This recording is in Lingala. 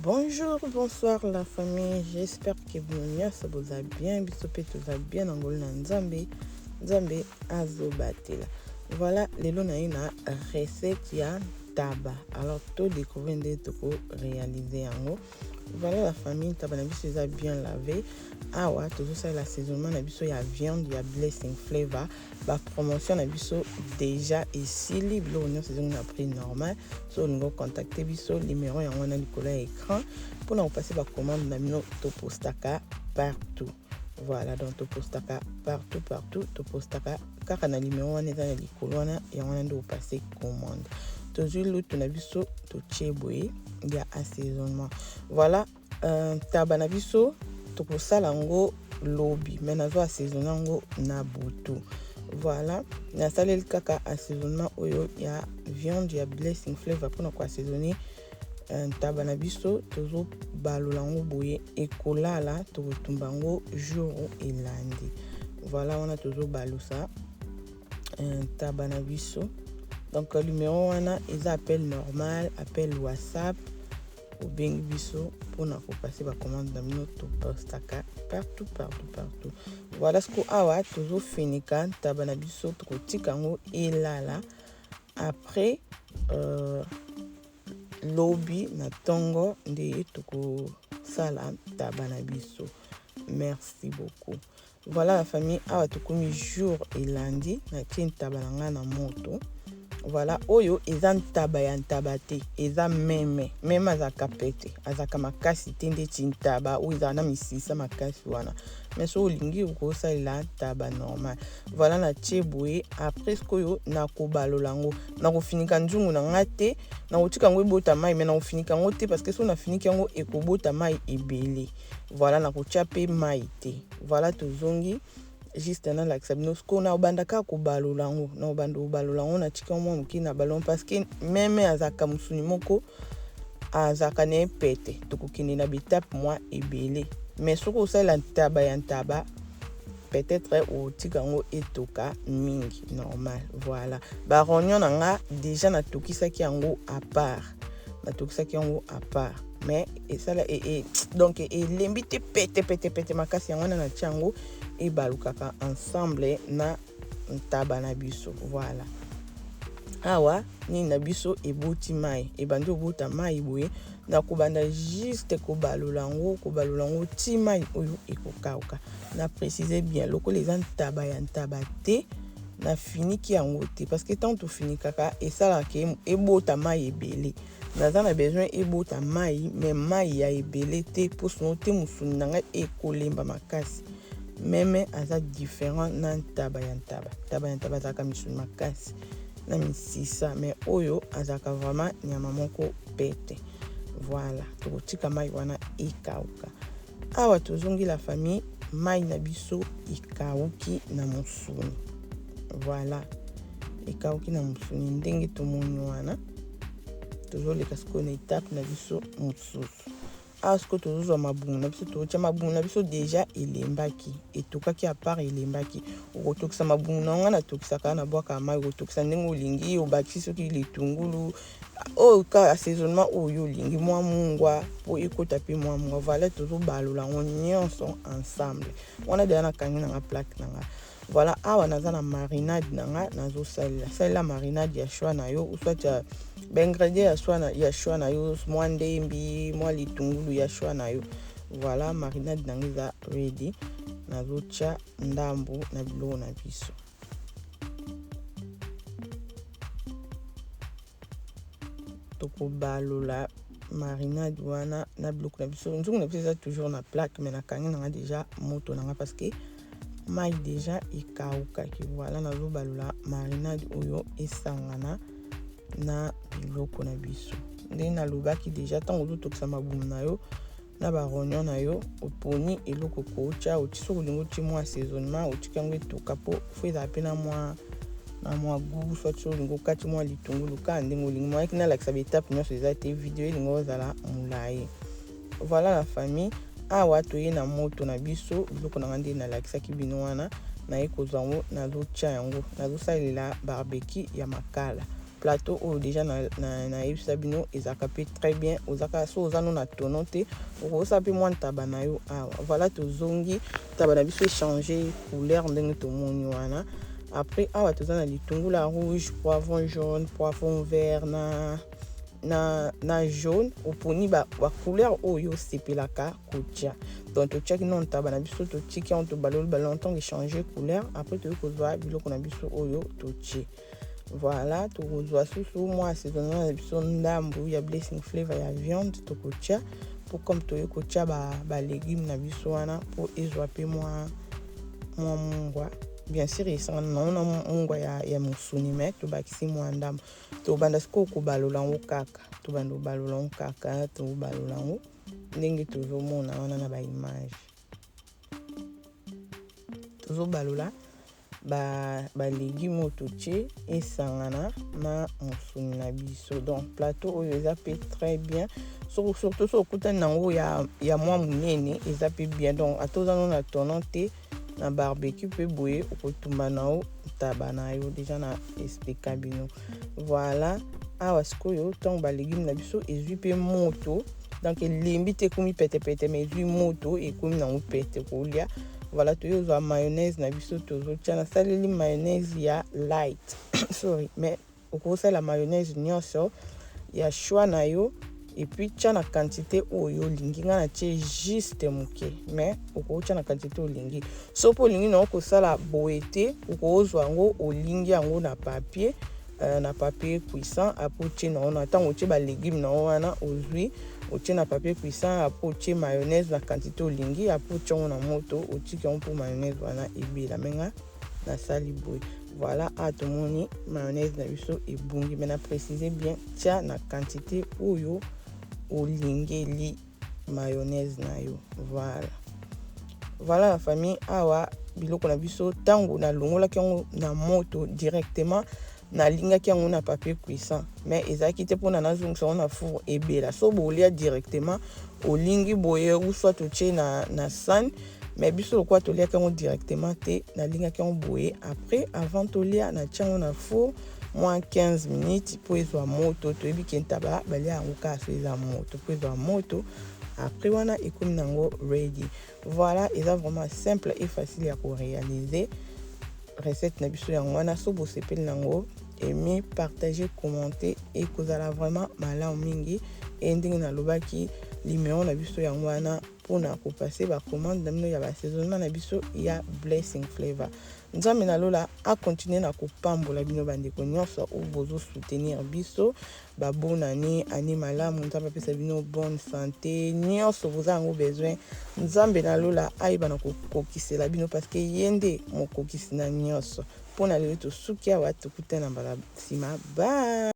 Bonjour, bonsoir la famille, j'espère que vous allez bien, bisope tout va bien, Angolo na Nzambe, Nzambe azobatela. Voilà, lelo na une recette ya taba. Alors tout découvrir de tout réaliser yango. Voilà la famille, taba na biso eza bien lavé. Awa toujours ça l'assaisonnement na biso ya viande ya blessing flavor. Ba promotion na biso déjà ici libre on saison na prix normal. So on va contacter biso numéro yango na likolo ya écran pour nous passer ba commande na mino to postaka partout. Voilà, donc to postaka partout to postaka kaka na numéro wana eza na likolo wana yango na ndo passer commande. Toujours l'autre na biso to cheboye ya assaisonnement. Voilà, taba na biso to kosala ngo lobi mais nazo assaisonner ngo na butu. Voilà, na salel kaka assaisonnement oyo ya viande ya blessing flavor pour nous assaisonner taba na biso tozo balola ngo boye ekolala to tumba ngo jour elandi. Voilà, on a tozo balosa taba na biso. Donc le numéro wana ils appellent normal, appel WhatsApp ou bien biso pour nous passer la commande dans notre postaka partout. Voilà ce qu'on a toujours fini quand tabana biso to tikango elala après lobby na tongo nde to sala tabana biso. Merci beaucoup. Voilà la famille, awa to komi jour elandi na tien tabalanga na moto. Voilà, oyo eza ntaba ya ntaba te, eza meme azaka pete, azaka makasi te nde tintaba, ou eza na misisa makasi wana. Mais so olingi ukosalela ntaba normal. Voilà na cheboye, après skoyo na kobalola ngo, na kofinika nzungu na ngate, na kotika ngo ebota mai, mais na kofinika ngo te parce que so na finiki yango ekobota mai ebele. Voilà na kochape mai te. Voilà tozongi juste na l'accès sko na obandaka ko balolango na obando balolango na tika mo muki na balon parce que même azaka musuni moko azaka ne pete tokokini na bitap moi ebele mais soko sala ntaba ya ntaba peut-être o tika ngo etoka mingi normal. Voilà, ba rognon nga déjà na tokisaki yango à part, mais et ça là et donc et lembite pete makasi yango na tiango et balukaka ensemble na ntaba na biso. Voilà, awa ni na biso eboti mai ebandi obota mai boye na kobanda juste kobalolango ti mai oyo ekokauka. Na préciser bien loko les ntaba ya ntaba te na finiki yango te parce que tant to fini kaka et ça là ke ebota mai ebele naza na besoin ebota mai mais mai ya ebele te pour son te musuni nanga ekolemba makasi. Même aza différent na ntaba ya ntaba zaka misuni makasi na misisa mais oyo azaka vraiment nyama moko pete. Voilà, tokotika mai wana ikauka. Awa tozongi la famille, mai na biso ikauki na musuni. Voilà, ikauki na musuni ndenge tomoni wana tozoleka siko na étape na biso mosusu. Asko tozo mabungu na biso to mabungu na biso déjà elembaki etokaki à part elembaki okotokisa mabungu na nga na tokisaka na bwaka mai okotokisa ndenge olingi obakisi soki litungulu o ka assaisonnement oyo olingi mwa mungwa po ekota pe mwa mungwa. Voilà, tozo balola ngo nyonso ensemble wana déjà na kangi na plaque na nga. Voilà, awa naza na marinade na nga nazo salela marinade ya choix na yo ou soit ingrédients ya choix na yo mwa ndembi mwa litungulu ya choix na yo. Voilà, marinade na nga ready nazo tia ndambu na biloko na biso. Toko balola marinade wana na biloko na biso. Nzungu na biso toujours na plaque mais na kangi na nga déjà moto na nga parce que mai déjà ikauka ki. Voilà, nazo balola marinade oyo esangana na biloko na biso nde na lobaki déjà tango ozotokisa mabungu na yo na barognon na yo oponi eloko kocha otiso kolingo ti mwa assaisonnement otika yango etoka po fo ezala pe na mwa goût soit so olingo kati mwa litungulu ka ndenge olingi moyaki na lakisa betape nyonso eza te video elingo ozala molayi. Voilà la famille, awa toye na moto na biso biloko na nga nde na lakisaki bino wana na ekozwa yango nazotia yango nazosalela barbecue ya makala plateau oyo déjà na yebisa bino ezaka pe très bien ozaka so oza no na tono te okosa pe mwa ntaba na yo awa voilà tozongi ntaba na biso échanger couleur ndenge tomoni wana. Après awa toza na litungula rouge, poivron jaune, poivron vert na jaune oponi ba couleur oyo sepelaka kotia donc totiaki no ntaba na biso totiki on to balol longtemps échanger couleur. Après toyi kozwa biloko na biso oyo totie voilà tokozwa susu mwa assaisonnement na biso ndambu ya blessing flavor ya viande tokotia pour comme toyi kotia ba légumes na biso wana pour ezwa pe mwa mungwa bien sûr esangana na mungwa ya musuni mais tobakisi mwa ndambu tobanda siko kobalola ngo kaka tobanda obalola ngo kaka tobalola ngo ndenge tozomona wana na baimage tozobalola ba légumes totie esangana na musuni na biso donc plateau oyo eza pe très bien surtout so okutani nango ya mwa munene eza pe bien donc atozana na tonon te na barbecue pe boye okotumba nao ntaba na yo déjà na expliquer bino voilà awa sikoyo ntango ba légumes na biso ezwi pe moto donc elembi te ekomi pete mais ezwi moto ekomi nango pete kolia voilà toyozwa mayonnaise na biso tozotia na saleli mayonnaise ya light sorry mais okosala mayonnaise nyonso ya choix na yo et puis tia na quantité oyo olingi nga na tie juste moke mais okotia na quantité olingi so po olingi na okosala boye te okozwa yango olingi yango na papier cuisant apo tie na ona ntango otie ba légumes na wana ozwi otie na papier cuisant apo otie mayonnaise na quantité olingi apo otie yango na moto otiki yango mpo mayonnaise wana ebela menga na sali boye voilà atomoni mayonnaise na biso ebungi mais na préciser bien tia na quantité oyo olingeli mayonnaise na yo voilà la famille awa biloko na biso tango na longolaki yango na moto directement na lingaki yango na papier cuisant mais ezalaki te mpona nazongisa yango na four ebela so bolia directement olingi boye ou soit totie na sane mais biso lokwa toliaki yango directement te na lingaki yango boye après avant tolia na tia yango na four moins 15 minutes pour ezwa moto toyebi ke ntaba balia yango kaka so eza moto pour ezwa moto après wana ekomi nango ready voilà eza vraiment simple et facile ya réaliser recette na biso yango wana so bosepeli nango aimer partager commenter et kozala vraiment malamu mingi et ndenge nalobaki numéro na biso yango wana mpona kopase bacommande na bino ya baassaisonnement na biso ya blessing flavor. Nzambe nalola akontinue na kopambola bino bandeko nyonso oyo bozosoutenir biso babonani ani malamu nzambe apesa bino bonne santé nyonso boza yango besoin nzambe nalola ayeba na kokokisela bino parce que ye nde mokokisi na nyonso mpona lelo tosuki awa tokutana mbala nsima ba